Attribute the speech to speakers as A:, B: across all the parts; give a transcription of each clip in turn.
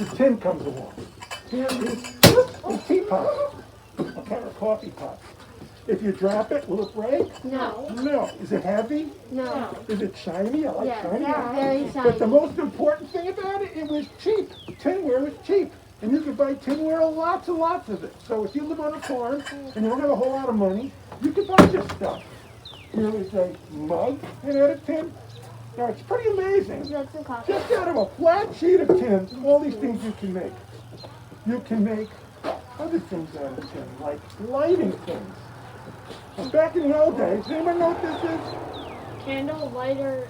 A: the tin comes along. Here is a teapot, okay, or a coffee pot. If you drop it, will it break?
B: No.
A: No. Is it heavy?
B: No.
A: Is it shiny? I like shiny.
B: Yeah, very shiny.
A: But the most important thing about it, it was cheap. Tinware was cheap. And you could buy tinware, lots and lots of it. So if you live on a farm and you don't have a whole lot of money, you could buy this stuff. Here is a mug made out of tin. Now it's pretty amazing. Just out of a flat sheet of tin, all these things you can make. You can make other things out of tin, like lighting things. Now, back in the old days, anyone know what this is?
B: Candle, lighter,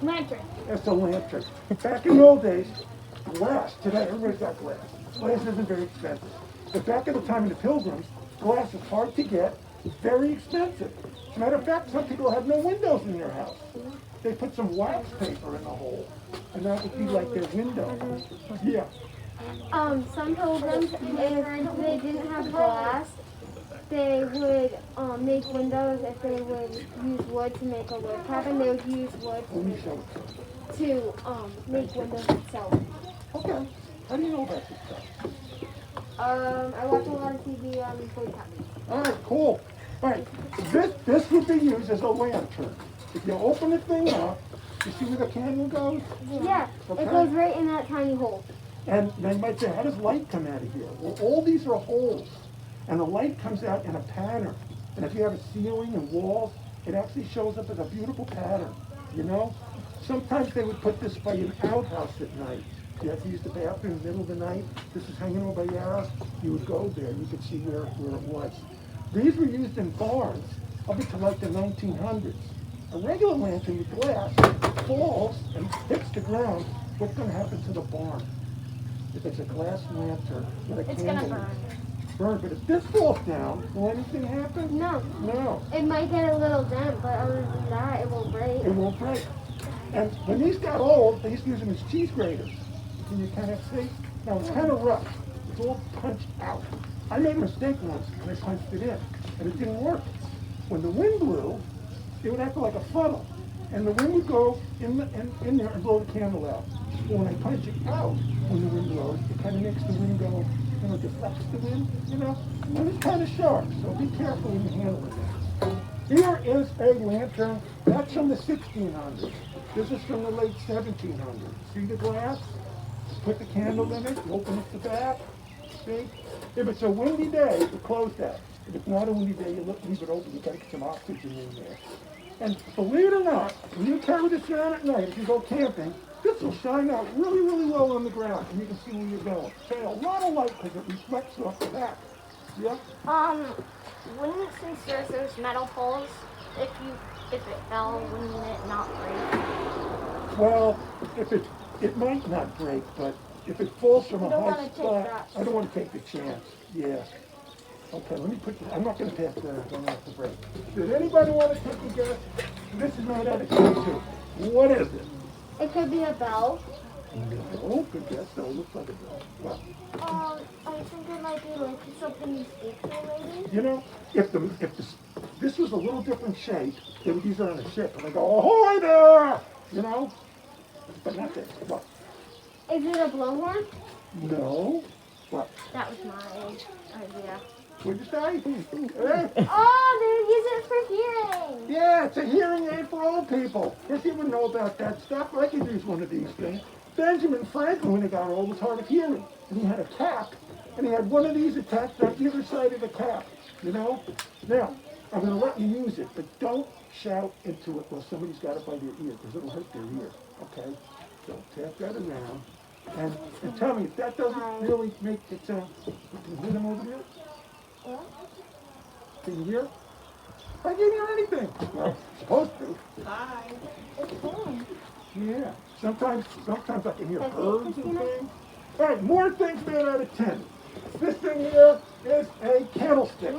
B: lantern.
A: That's a lantern. Back in the old days, glass. Today, everybody's got glass. Glass isn't very expensive. But back at the time of the Pilgrims, glass was hard to get, very expensive. As a matter of fact, some people have no windows in their house. They put some wax paper in the hole, and that would be like their window. Yeah.
B: Some pilgrims, if they didn't have glass, they would make windows. If they would use wood to make a wood cabin, they would use wood to make windows itself.
A: Okay. How do you know about this stuff?
B: I watch a lot of TV on wood cabins.
A: All right, cool. All right, this would be used as a lantern. If you open the thing up, you see where the candle goes?
B: Yeah,
A: Okay.
B: it goes right in that tiny hole.
A: And they might say, how does light come out of here? Well, all these are holes, and the light comes out in a pattern. And if you have a ceiling and walls, it actually shows up as a beautiful pattern, you know? Sometimes they would put this by an outhouse at night. You have to use the bathroom in the middle of the night. This is hanging over by your house. You would go there, you could see where it was. These were used in barns up until like the 1900s. A regular lantern with glass falls and hits the ground. What's going to happen to the barn? If it's a glass lantern with a candle,
B: It's gonna burn.
A: Burn. But if this falls down, will anything happen?
B: No.
A: No.
B: It might get a little dent, but other than that, it won't break.
A: It won't break. And when these got old, they used to use them as cheese graters. Can you kind of see? Now it's kind of rough. It's all punched out. I made a mistake once when I punched it in, and it didn't work. When the wind blew, it would act like a funnel, and the wind would go in there and blow the candle out. But when I punch it out, when the wind blows, it kind of makes the wind go, you know, deflects the wind, you know? And it's kind of sharp, so be careful when you handle it. Here is a lantern. That's from the 1600s. This is from the late 1700s. See the glass? Put the candle in it, you open it to the back. See? If it's a windy day, you close that. If it's not a windy day, you leave it open. You gotta get some oxygen in there. And believe it or not, when you carry this around at night, if you go camping, this will shine out really, really well on the ground, and you can see where you're going. Okay, a lot of light because it reflects off the back. Yeah?
C: Wouldn't, since there's those metal poles, if it fell, wouldn't it not break?
A: Well, it might not break, but if it falls from a high spot, I don't want to take the chance. Yeah. Okay, let me put this. I'm not going to pass that. I don't have to break. Does anybody want to take a guess? This is made out of tin too. What is it?
B: It could be a bell.
A: Oh, good guess. No, it looks like a bell. Well,
B: I think it might be like something you speak to, maybe.
A: you know, if this was a little different shape, they would use it on a ship, and they go, ahoy there! You know? But not this. What?
B: Is it a blowhorn?
A: No. What?
B: That was my idea.
A: What'd you say?
B: Oh, they use it for hearing.
A: Yeah, it's a hearing aid for old people. Guess you wouldn't know about that stuff. I could use one of these things. Benjamin Franklin, when he got old, was hard of hearing. And he had a cap, and he had one of these attached on either side of the cap, you know? Now, I'm going to let you use it, but don't shout into it while somebody's got it by their ear, because it'll hurt their ear, okay? So tap that around, and tell me, if that doesn't really make it sound, can you hear them over there?
B: Yeah.
A: Can you hear? I can't hear anything. Well, supposed to.
C: Hi.
B: It's fun.
A: Yeah. Sometimes I can hear birds and things. All right, more things made out of tin. This thing here is a candlestick.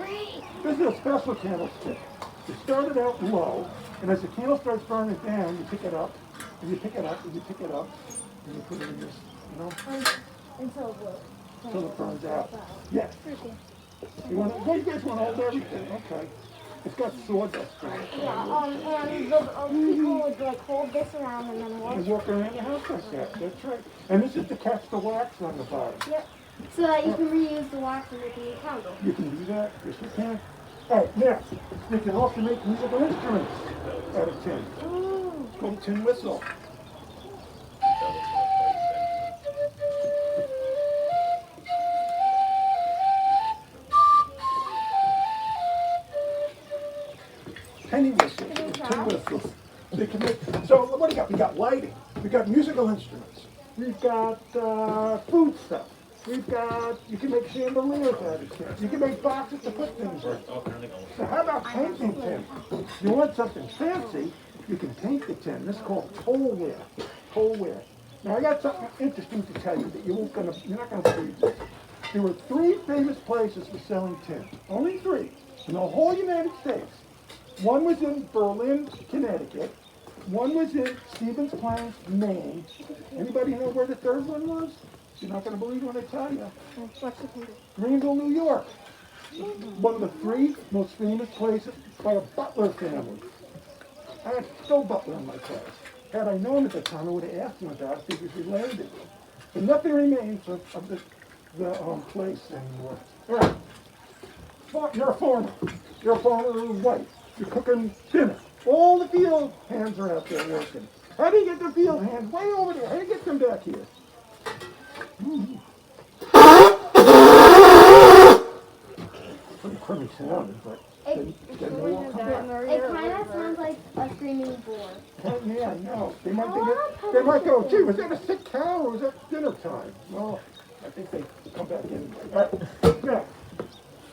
A: This is a special candlestick. It started out low, and as the candle starts burning down, you pick it up, and you pick it up, and you pick it up, and you put it in this, you know,
B: Until what?
A: until it burns out. Yes. You guys want to hold everything? Okay. It's got sawdust in it.
C: Yeah, and the people would like hold this around and then
A: You
C: watch.
A: walk around the house like that. That's right. And this is to catch the wax on the bottom.
B: Yep. So that you can reuse the wax and make a new candle.
A: You can do that. Yes, you can. All right, now, you can also make musical instruments out of tin.
B: Ooh.
A: It's called a tin whistle. Penny whistles, tin whistles. They can make, so what do you got? We got lighting. We got musical instruments. We've got food stuff. We've got, you can make chandeliers out of tin. You can make boxes to put things in. So how about painting tin? You want something fancy, you can paint the tin. This is called tollware. Tollware. Now I got something interesting to tell you that you're not gonna believe this. There were 3 famous places for selling tin. Only 3 in the whole United States. One was in Berlin, Connecticut. One was in Stevens Plains, Maine. Anybody know where the 3rd one was? You're not going to believe when I tell you. Greenville, New York. One of the 3 most famous places by a Butler family. I had Phil Butler in my class. Had I known at the time, I would have asked him about it if he was related. But nothing remains of the place anymore. All right. You're a farmer. You're a farmer who's white. You're cooking dinner. All the field hands are out there working. How do you get the field hands way over there? How do you get them back here? Pretty crummy sound, but
B: It kind of sounds like a screaming boar.
A: yeah, I know. They might go, gee, was that a sick cow or was that dinner time? Well, I think they come back in. Now,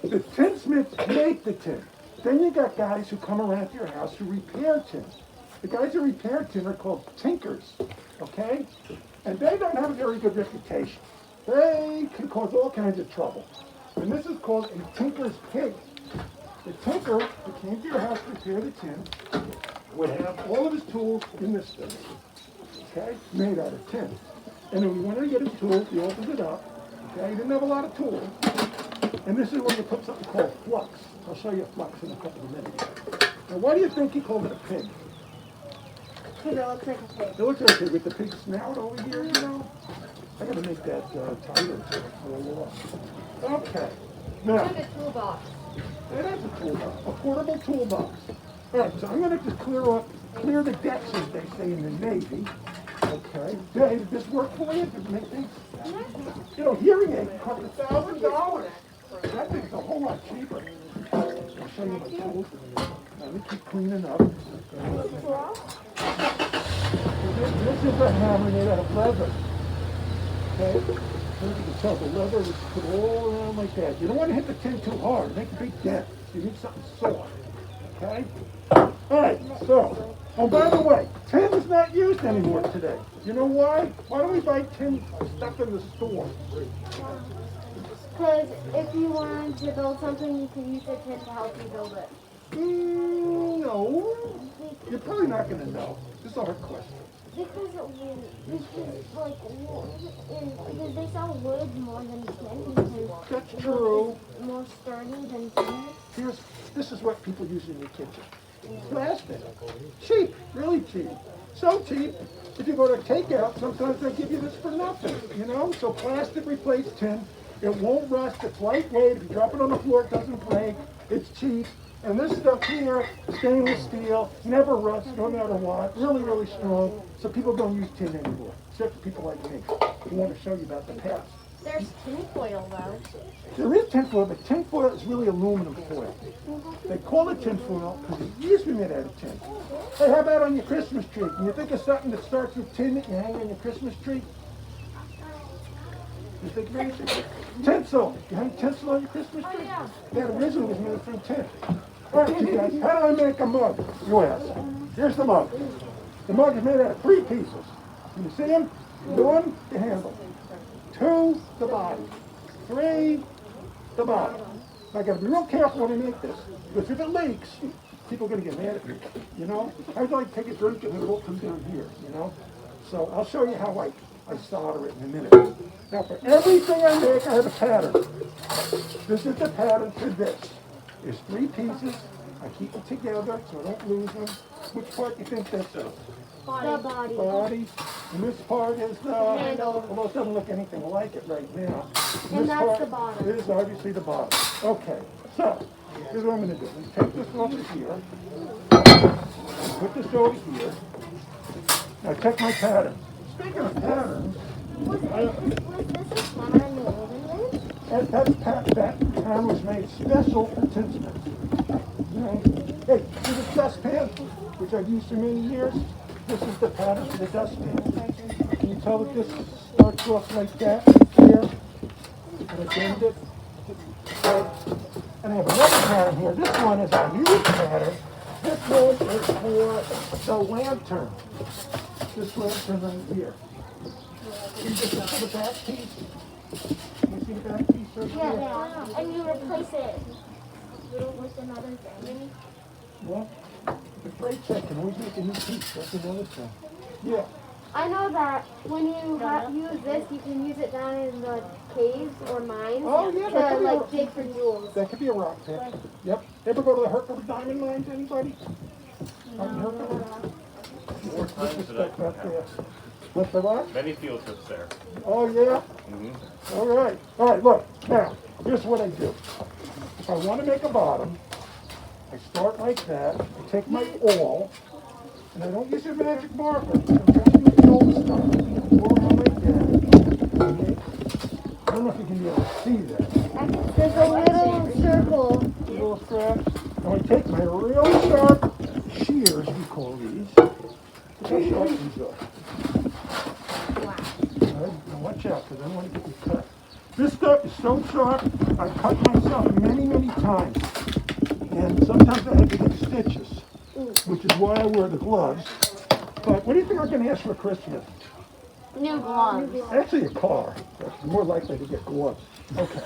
A: the tinsmiths make the tin. Then you got guys who come around to your house who repair tin. The guys who repair tin are called tinkers, okay? And they don't have a very good reputation. They can cause all kinds of trouble. And this is called a tinker's pig. The tinker who came to your house to repair the tin would have all of his tools in this thing, okay? Made out of tin. And then when he wanted to get his tools, he opened it up, okay? He didn't have a lot of tools. And this is where you put something called flux. I'll show you flux in a couple of minutes. Now, why do you think he called it a pig?
B: Because it looks like a pig.
A: It looks like a pig with the pig snout over here, you know? I gotta make that tighter for the law. Okay. Now,
C: a toolbox.
A: it is a toolbox, a portable toolbox. All right, so I'm gonna just clear the decks, as they say in the Navy. Okay. Hey, did this work for you? Did it make things? You know, hearing aid cost $1,000. That thing's a whole lot cheaper. I'll show you my tools in a minute. Let me keep cleaning up. This is a hammer made out of leather. Okay? So you can tell the leather is put all around like that. You don't want to hit the tin too hard. Make a big dent. You need something soft. Okay? Alright, so, oh, by the way, tin is not used anymore today. You know why? Why don't we buy tin stuff in the store?
B: Because if you wanted to build something, you can use the tin to help you build it.
A: No. You're probably not going to know. This is a hard question.
B: Because they sell wood more than tin. Because
A: That's true.
B: it's more sturdy than tin.
A: This is what people use in your kitchen. Plastic. Cheap, really cheap. So cheap, if you go to takeout, sometimes they give you this for nothing, you know? So plastic replaced tin. It won't rust, it's lightweight. If you drop it on the floor, it doesn't break. It's cheap. And this stuff here, stainless steel, never rusts, no matter what. Really, really strong. So people don't use tin anymore, except for people like me who want to show you about the past.
C: There's tinfoil though.
A: There is tinfoil, but tinfoil is really aluminum foil. They call it tinfoil because it used to be made out of tin. Hey, how about on your Christmas tree? Can you think of something that starts with tin that you hang on your Christmas tree? You think of anything? Tinsel. You hang tinsel on your Christmas tree?
C: yeah.
A: That originally was made from tin. All right, you guys, how do I make a mug? You ask. Here's the mug. The mug is made out of 3 pieces. Can you see them? 1, the handle. 2, the bottom. 3, the bottom. I gotta be real careful when I make this, because if it leaks, people are gonna get mad at me, you know? I'd like to take a drink and it will come down here, you know? So I'll show you how I solder it in a minute. Now for everything I make, I have a pattern. This is the pattern for this. There's 3 pieces. I keep them together so I don't lose them. Which part do you think this is?
B: The body.
A: Body. And this part is the
B: Handle.
A: Although it doesn't look anything like it right now.
B: And
A: This
B: that's
A: part
B: the bottom.
A: is obviously the bottom. Okay, so here's what I'm going to do. I'm going to take this over here. Put this over here. Now check my pattern. Speaking of patterns,
C: Was this a pattern in the olden days?
A: that pattern was made special for Tinsmith. You know, hey, see this dustpan, which I've used for many years? This is the pattern for the dustpan. Can you tell that this starts off like that here? And I bend it. And I have another pattern here. This one is a new pattern. This one is for the lantern. This lantern right here. You just look the back piece. You see the back piece right here?
C: Yeah. And you replace it with another thing.
A: Well, the freight check can always make a new piece. That's another thing. Yeah.
B: I know that when you use this, you can use it down in the caves or mines
A: Oh, yeah, that
B: to
A: could
B: like
A: be
B: dig for jewels.
A: That could be a rock pick. Yep. Ever go to the Herkimer diamond mines, anybody? Out in Herkimer?
D: More times than I can
A: Back there.
D: count.
A: What's the what?
D: Many field trips there.
A: Oh, yeah?
D: Mm-hmm.
A: All right. All right, look. Now, here's what I do. If I want to make a bottom, I start like that. I take my awl, and I don't use a magic marker. I just use the old stuff. Go around like that. Okay? I don't know if you can be able to see that.
B: There's a little circle.
A: A little scratch. Now I take my real sharp shears, we call these. Look how sharp these are. All right, now watch out, because I don't want to get you cut. This stuff is so sharp, I've cut myself many, many times. And sometimes I have to get stitches, which is why I wear the gloves. But what do you think I'm going to ask for Christmas?
C: New gloves.
A: Actually, a car. That's more likely to get gloves. Okay.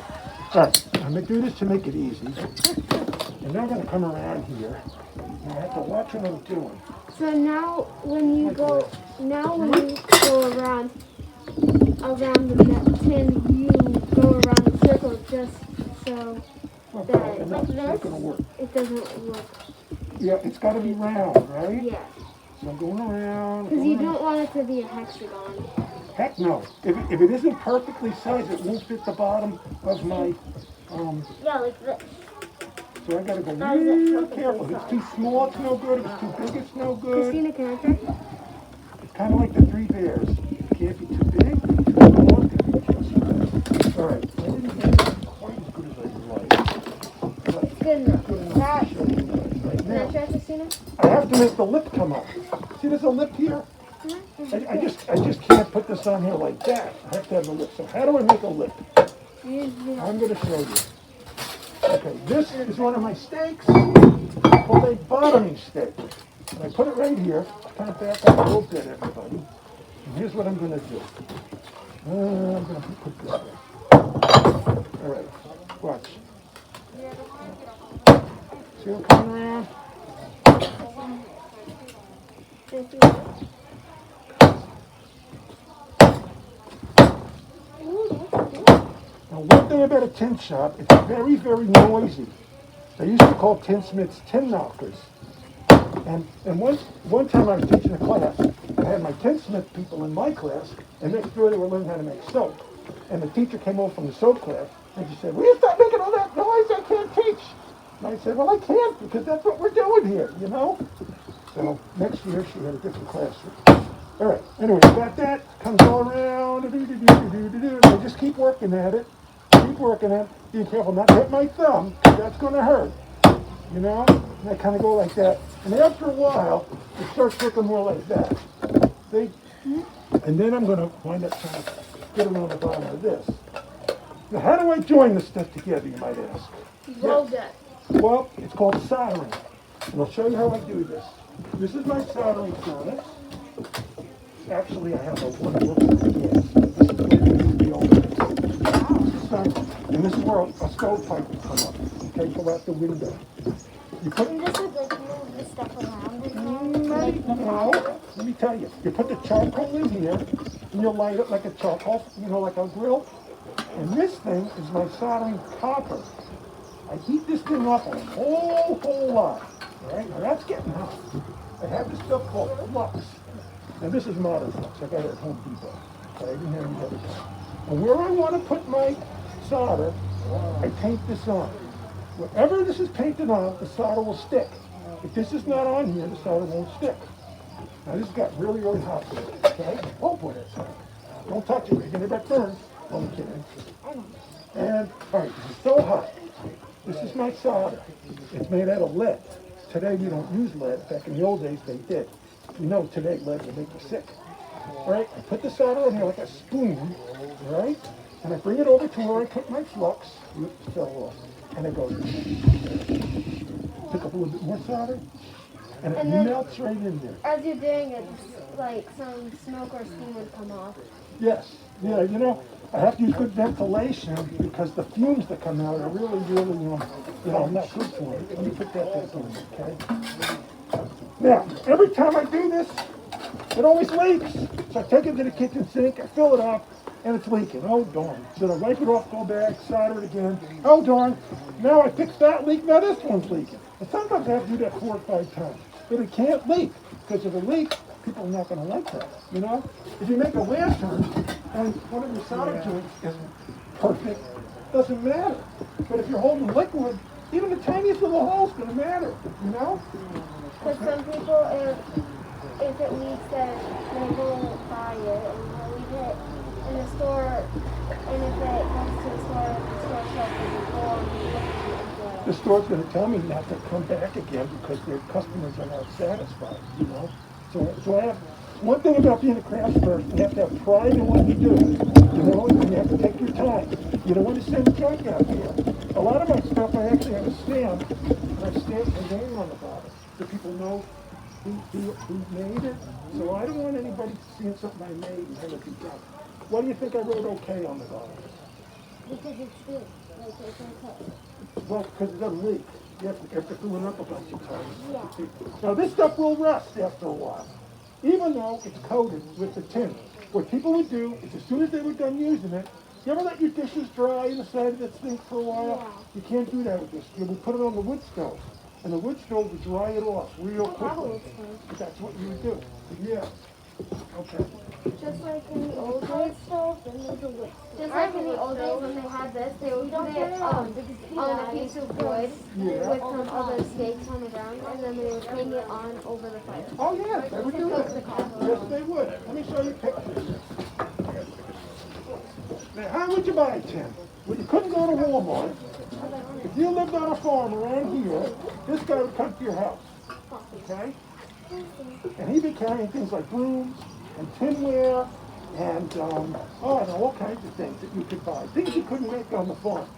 A: All right, I'm going to do this to make it easy. And now I'm going to come around here. And I have to watch what I'm doing.
B: So now when you go around the tin, you go around the circle just so
A: Okay, and that's not going to work.
B: it doesn't work.
A: Yeah, it's got to be round, right?
B: Yeah.
A: So I'm going around.
B: Because you
A: going
B: don't want it to be a hexagon.
A: Heck no. If it isn't perfectly sized, it won't fit the bottom of my,
C: Yeah, like this.
A: so I gotta go
C: How is it
A: real
C: perfectly
A: careful. If it's too small, it's no good. If it's too big, it's no good.
B: Christina, can I check?
A: It's kind of like the three bears. It can't be too big, too small, it can be just right. All right. I didn't get it quite as good as I'd like. But
B: It's good enough.
A: good enough to show you guys right
B: Can I
A: now.
B: check, Christina?
A: I have to make the lip come up. See, there's a lip here. I just can't put this on here like that. I have to have the lip. So how do I make a lip? I'm going to show you. Okay, this is one of my steaks called a bottoming steak. And I put it right here. Kind of back up a little bit, everybody. And here's what I'm going to do. I'm going to put this there. All right, watch. See what coming around? Now, one thing about a tin shop, it's very, very noisy. They used to call tinsmiths tin knockers. And one time I was teaching a class, I had my tinsmith people in my class, and next door they were learning how to make soap. And the teacher came over from the soap class, and she said, "Will you stop making all that noise? I can't teach." And I said, "Well, I can't, because that's what we're doing here, you know?" So next year she had a different classroom. All right, anyway, got that, comes all around, and I just keep working at it, being careful not to hit my thumb, because that's going to hurt, you know? And I kind of go like that, and after a while, it starts looking more like that, see? And then I'm going to wind up trying to get around the bottom of this. Now, how do I join this stuff together, you might ask?
B: Weld it.
A: Well, it's called soldering, and I'll show you how I do this. This is my soldering furnace. Actually, I have a one that works with gas. This is where you use the oven. And this is where a stovepipe will come up. Okay, go out the window. You put
C: And this would like move the stuff around as well.
A: no, let me tell you. You put the charcoal in here, and you light it like a charcoal, you know, like a grill. And this thing is my soldering copper. I heat this thing up a whole lot. All right, now that's getting hot. I have this stuff called flux. Now this is modern flux. I got it at Home Depot. Okay, I didn't have any other time. And where I want to put my solder, I paint this on. Wherever this is painted on, the solder will stick. If this is not on here, the solder won't stick. Now this got really, really hot. Okay? Oh boy, that's hot. Don't touch it, you're gonna get burned. I'm kidding. And, alright, this is so hot. This is my solder. It's made out of lead. Today we don't use lead. Back in the old days they did. You know today lead will make you sick. Alright, I put the solder in here like a spoon, alright? And I bring it over to where I put my flux. Oops, it fell off. And it goes, pick up a little bit more solder, and it melts right in there.
B: As you're doing it, like some smoke or steam would come off.
A: Yes, yeah, you know, I have to use good ventilation because the fumes that come out are really, really, not good for it. Let me put that back in, okay? Now, every time I do this, it always leaks. So I take it to the kitchen sink, I fill it up, and it's leaking. Oh, darn. So I wipe it off, go back, solder it again. Oh, darn. Now I fix that leak, now this one's leaking. And sometimes I have to do that 4 or 5 times. But it can't leak, because if it leaks, people are not going to like that, you know? If you make a lantern, and one of your solder joints isn't perfect, doesn't matter. But if you're holding liquid, even the tiniest little hole's going to matter, you know?
B: Because some people, if it leaks, then they will buy it and they'll leave it in the store, and if it comes to the store shelf, they will go on
A: The store's going to tell me not to come back again because their customers are not satisfied, you know? So I have, one thing about being a craftsperson, you have to have pride in what you do, you know, and you have to take your time. You don't want to send junk out here. A lot of my stuff, I actually have a stamp, and I stamp my name on the bottom so people know who made it. So I don't want anybody seeing something I made and have it be junk. Why do you think I wrote okay on the bottom?
B: because it's good. Like it's okay.
A: Well, because it doesn't leak. You have to fill it up a bunch of times.
B: Yeah.
A: Now this stuff will rust after a while, even though it's coated with the tin. What people would do is as soon as they were done using it, you ever let your dishes dry in the side of that sink for a while?
B: Yeah.
A: You can't do that with this. You would put it on the wood stove, and the wood stove would dry it off real quickly. But that's what you would do. Yeah. Okay.
B: Just like in the old days, just like in the old days when they had this, they would put it on a piece of wood with some other stakes on the ground, and then they would hang it on over the fire.
A: Oh yeah, they would do that. Yes, they would. Let me show you pictures. Now, how would you buy tin? Well, you couldn't go to Walmart. If you lived on a farm around here, this guy would come to your house. Okay? And he'd be carrying things like brooms and tinware and all kinds of things that you could buy. Things you couldn't make on the farm.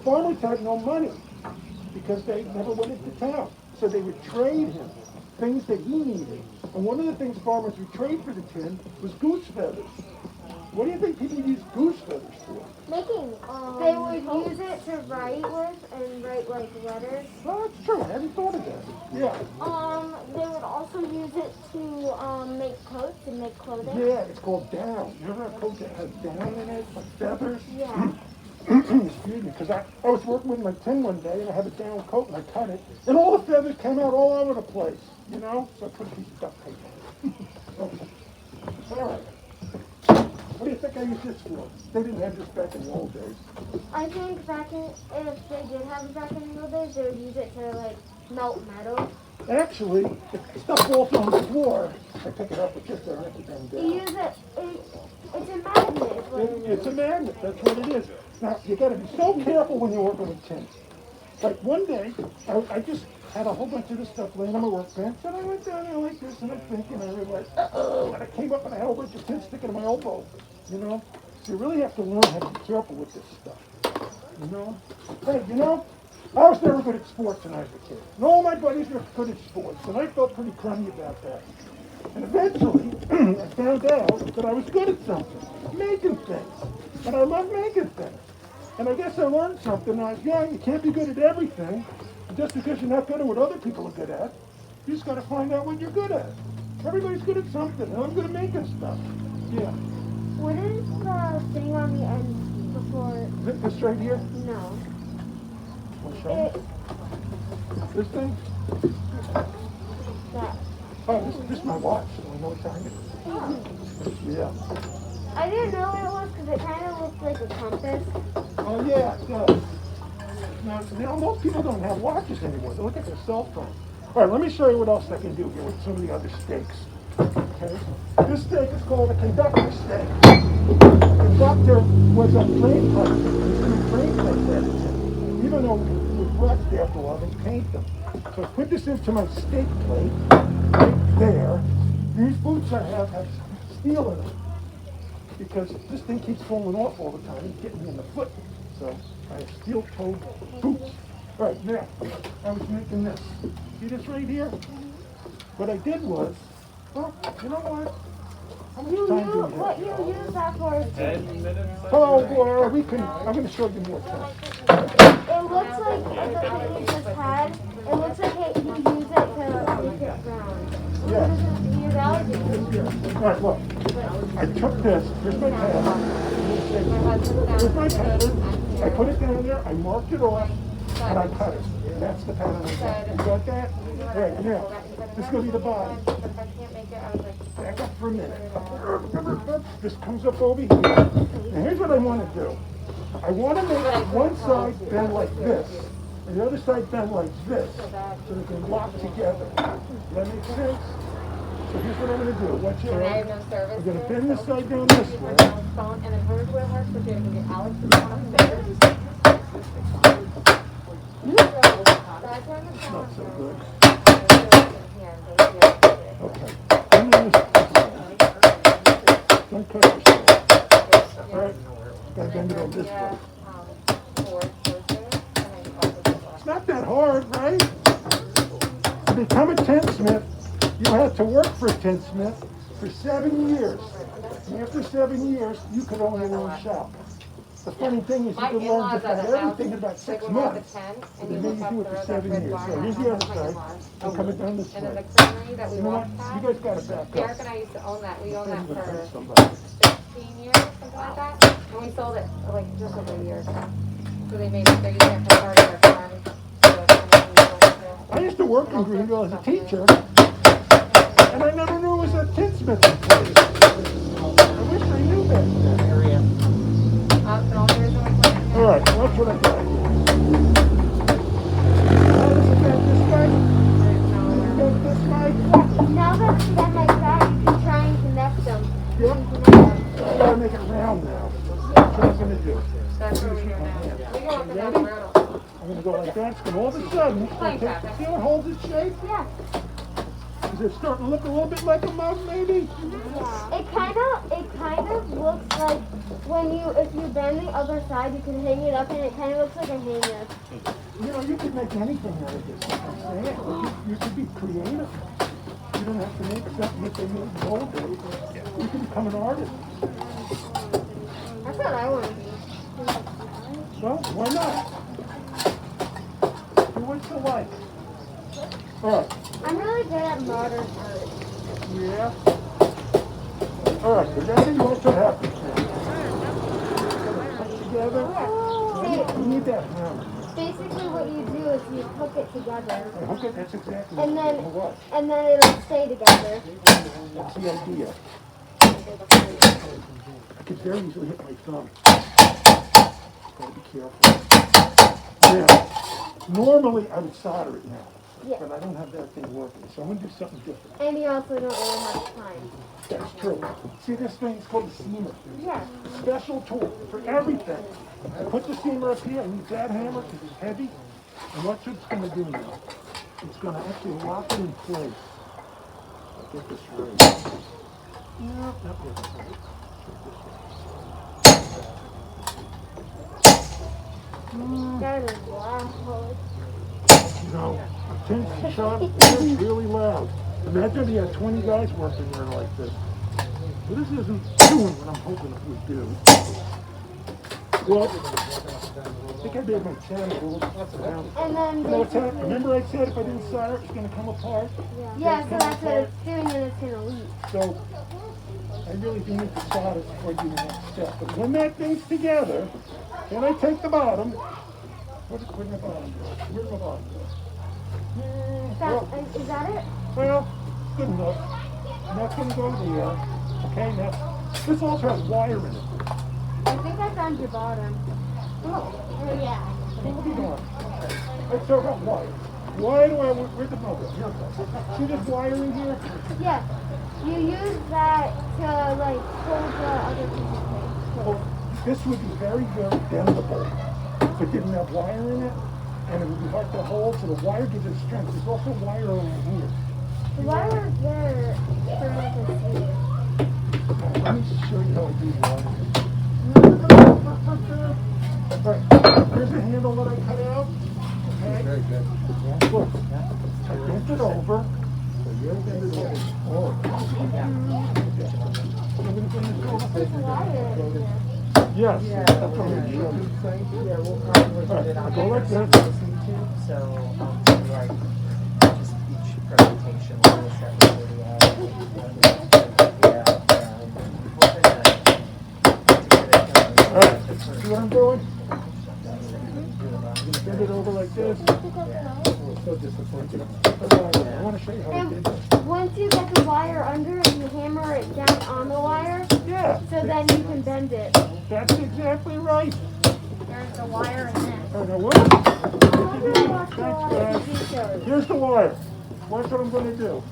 A: Farmers had no money because they never went into town. So they would trade him things that he needed. And one of the things farmers would trade for the tin was goose feathers. What do you think people use goose feathers for?
B: Making, they would use it to write with and write like letters.
A: Well, that's true. I hadn't thought of that. Yeah.
B: They would also use it to make coats and make clothing.
A: Yeah, it's called down. You ever have a coat that has down in it, like feathers?
B: Yeah.
A: Excuse me, because I was working with my tin one day and I had a down coat and I cut it, and all the feathers came out all over the place, you know? So I put a piece of duct tape on it. Okay. All right. What do you think I used this for? They didn't have this back in the old days.
B: I think if they did have it back in the old days, they would use it to like melt metal.
A: Actually, if stuff falls on the floor, I pick it up with just a hanky down.
B: You use it, it's a magnet. Is what it is.
A: It's a magnet, that's what it is. Now, you gotta be so careful when you're working with tin. Like one day, I just had a whole bunch of this stuff laying on my workbench, and I went down there like this, and I'm thinking, I realized, uh-oh, and I came up and I had a whole bunch of tin sticking to my elbow, you know? So you really have to learn how to be careful with this stuff, you know? Hey, you know, I was never good at sports when I was a kid. And all my buddies were good at sports, and I felt pretty crummy about that. And eventually, I found out that I was good at something, making things. And I love making things. And I guess I learned something when I was young. You can't be good at everything. And just because you're not good at what other people are good at, you just got to find out what you're good at. Everybody's good at something, and I'm good at making stuff. Yeah.
B: What is the thing on the end before?
A: This right here?
B: No.
A: I'll show me. This thing?
B: That.
A: Oh, this is my watch, so I know what time it is. Yeah.
B: I didn't know what it was because it kind of looks like a compass.
A: Oh yeah, it does. Now most people don't have watches anymore. They look at their cell phone. All right, let me show you what else I can do here with some of the other stakes. Okay, this stake is called a conductor stake. The conductor was a frame plate. These frame plates had it in. Even though it was rust after a while, they paint them. So I put this into my stake plate right there. These boots I have steel in them, because this thing keeps falling off all the time and getting me in the foot. So I have steel-toed boots. All right, now, I was making this. See this right here? What I did was, well, you know what? How much time do we have?
B: What you use that for is
D: 10 minutes?
A: Oh, boy, I'm going to show you more time.
B: it looks like the thing you just had. It looks like you use it to make it round.
A: Yeah.
B: Use algae.
A: All right, look. I took this. Here's my pattern. Here's my pattern. I put it down there. I marked it off. And I cut it. That's the pattern I got. You got that? All right, now, this is going to be the body. Back up for a minute. This comes up over here. Now, here's what I want to do. I want to make one side bend like this, and the other side bend like this, so they can lock together. Does that make sense? So here's what I'm going to do. Watch your eye. I'm going to bend this side down this way. It's not so good. Okay. And then this don't cut yourself. All right. Gotta bend it over this way. It's not that hard, right? To become a tinsmith, you have to work for a tinsmith for 7 years. And after 7 years, you could own your own shop. The funny thing is you can learn just about everything in about 6 months. And then you do it for 7 years. So here's the other side. I'm coming down this
E: And then
A: way.
E: the creamery that we
A: You know what?
E: walked past,
A: You guys gotta back
E: Derek
A: up.
E: and I used to own that. We owned that
A: Maybe we'll
E: for
A: hurt somebody.
E: 15 years, something like that. And we sold it like just over a year ago. So they made it, they're using it for part of their farm.
A: I used to work in Greenville as a teacher, and I never knew it was a tinsmith place. I wish I knew that.
E: The only reason we put it
A: All right, watch what I got here. Now this is that this guy. This guy.
B: Now that it's been like that, you can try and connect them.
A: Yep.
B: Connect them.
A: I gotta make it round now. That's what I'm gonna do.
E: That's what we do now. We go up and down the road.
A: I'm gonna go like that, and all of a sudden, see how it holds its shape?
B: Yeah.
A: Is it starting to look a little bit like a mug, maybe?
B: Yeah. It kind of looks like if you bend the other side, you can hang it up, and it kind of looks like a hanger.
A: You know, you can make anything out of this. I'm saying. You can be creative. You don't have to make something that they made in the old days. You can become an artist.
B: That's what I want to be.
A: Well, why not? Do what you like. All right.
B: I'm really good at modern art.
A: Yeah. All right. You ready? Watch what happens now. Put together. You need that hammer.
B: Basically, what you do is you hook it together,
A: I hook it. That's exactly
B: and then
A: what.
B: and then it'll stay together.
A: That's the idea. I could very easily hit my thumb. Gotta be careful. Now, normally I would solder it now,
B: Yeah.
A: but I don't have that thing working, so I'm gonna do something different.
B: And you also don't really have time.
A: That's true. See this thing? It's called a seamer.
B: Yeah.
A: Special tool for everything. I put the seamer up here. I use that hammer because it's heavy. And watch what it's going to do now. It's going to actually lock it in place. I'll get this right. No, that wasn't right.
B: That is loud.
A: You know, a tin shop is really loud. Imagine if you had 20 guys working there like this. But this isn't doing what I'm hoping it would do. Well, I think I made my channel rules.
B: And then
A: You know what's happening? Remember I said if I didn't solder it, it's going to come apart?
B: yeah, so that's what it's doing, and it's gonna leak.
A: So, I really do need to solder before I do the next step. But when that thing's together, then I take the bottom, Put in the bottom. Where's the bottom?
B: Is that it?
A: Well, good enough. And that's gonna go there. Okay, now, this also has wire in it.
B: I think I found your bottom.
A: Oh,
C: Yeah.
A: what are you doing? Let's talk about wire. Why do I, where's the motor? Here it goes. See this wire in here?
B: Yeah. You use that to like hold the other piece of tape.
A: Well, this would be very, very bendable if it didn't have wire in it, and it would be hard to hold, so the wire gives it strength. There's also wire over here.
B: The wire is there for like a sleeve.
A: Let me show you how I do wire. Alright, here's the handle that I cut out. Okay?
F: Very good.
A: Look, I bent it over. So you're bend it over. Oh. I'm gonna bend it over. Yes, that's what I'm gonna show you.
F: Yeah, we'll probably put it on.
A: Go like this.
F: So, like, just each presentation will be a separate video.
A: Alright, see what I'm doing? Bend it over like this. So disappointed. I want to show you how I did this.
B: Once you get the wire under it, you hammer it down on the wire,
A: Yeah,
B: so then you can bend it.
A: that's exactly right.
C: There's the wire in this.
A: Oh, now what? Thanks, guys. Here's the wire. Watch what I'm going to do.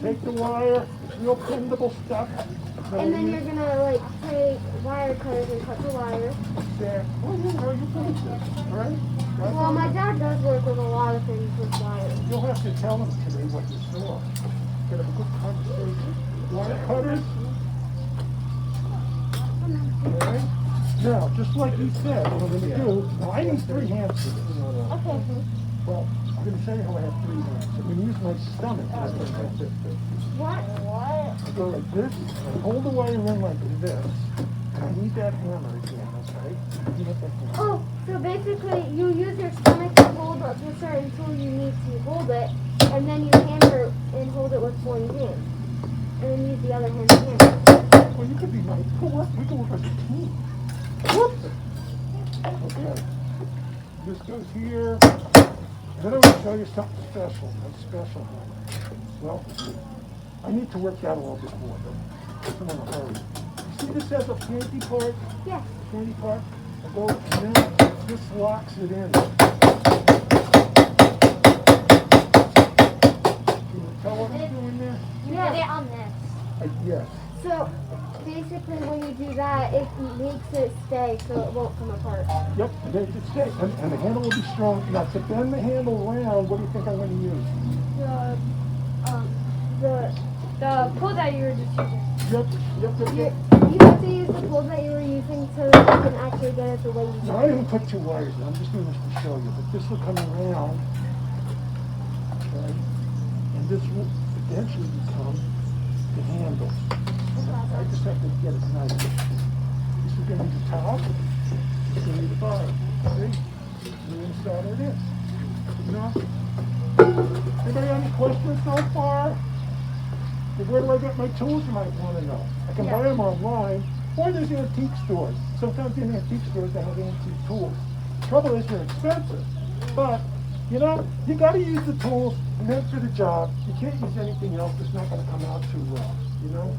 A: Take the wire, it's real bendable stuff.
B: And then you're gonna like take wire cutters and cut the wire.
A: There. Well, you know, you finish this, all right?
B: Well, my dad does work with a lot of things with wire.
A: You'll have to tell them today what you saw. Get a good conversation. Wire cutters. All right? Now, just like you said, what I'm going to do, now I need 3 hands for this.
B: Okay.
A: Well, I'm going to show you how I have 3 hands. I'm going to use my stomach. I go like this, I hold the wire in like this, and I need that hammer again, okay? I need that hammer.
B: Oh, so basically you use your stomach to hold up the certain tool you need to hold it, and then you hammer and hold it with one hand. And then use the other hand to hammer.
A: Well, you could be like, we can work as a team. Whoops! Okay. This goes here. Then I'm going to show you something special, a special one. Well, I need to work that a little bit more, though. I'm in a hurry. See this has a pointy part?
B: Yeah.
A: Pointy part? I go, and then this locks it in. Can you tell what I'm doing there?
C: You did it on this.
A: Yes.
B: So basically when you do that, it makes it stay so it won't come apart.
A: Yep, and then it stays. And the handle will be strong. Now, to bend the handle around, what do you think I'm going to use?
C: The pull that you were just using.
A: Yep.
B: You have to use the tool that you were using so that you can actually get it the way you
A: Now, I didn't put 2 wires in. I'm just doing this to show you. But this will come around. Okay. And this will eventually become the handle. I just have to get it nice. This is going to be the top. This is going to be the bottom. See? And the inside of this. You know? Anybody have any questions so far? Where do I get my tools, you might want to know. I can buy them online, or there's antique stores. Sometimes in antique stores they have antique tools. Trouble is they're expensive. But, you know, you got to use the tools meant for the job. You can't use anything else. It's not going to come out too well, you know?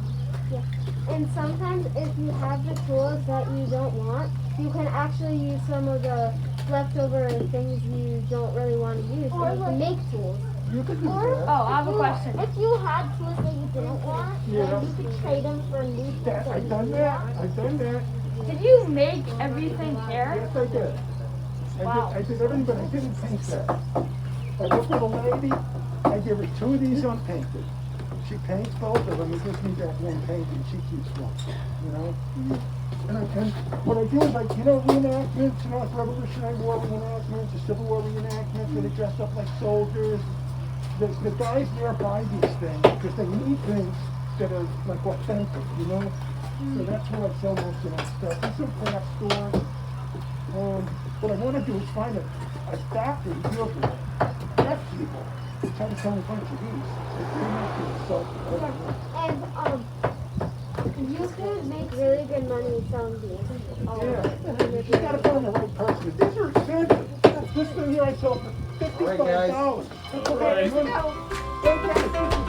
B: Yeah. And sometimes if you have the tools that you don't want, you can actually use some of the leftover things you don't really want to use. So you can make tools.
A: You could do
C: Oh,
A: that.
C: I have a question.
G: If you had tools that you didn't want,
A: Yeah.
G: then you could trade them for new tools.
A: I've done that. I've done that.
C: Did you make everything here?
A: Yes, I did.
C: Wow.
A: I did everything, but I didn't paint that. I worked with a lady. I give her 2 of these unpainted. She paints both of them and gives me that one paint, and she keeps one. You know. And what I do is, like, you know, reenactments, you know, like Revolutionary War reenactments, the Civil War reenactments, where they dress up like soldiers. The guys there buy these things because they need things that are like authentic, you know. So that's where I sell most of that stuff. There's some craft stores. What I want to do is find a factory here for deaf people. Try to sell a bunch of these. So,
B: And you could make really good money selling these.
A: yeah, you got to find the right person. These are expensive. This thing here I sold for $55.
D: All right.
A: Go try it.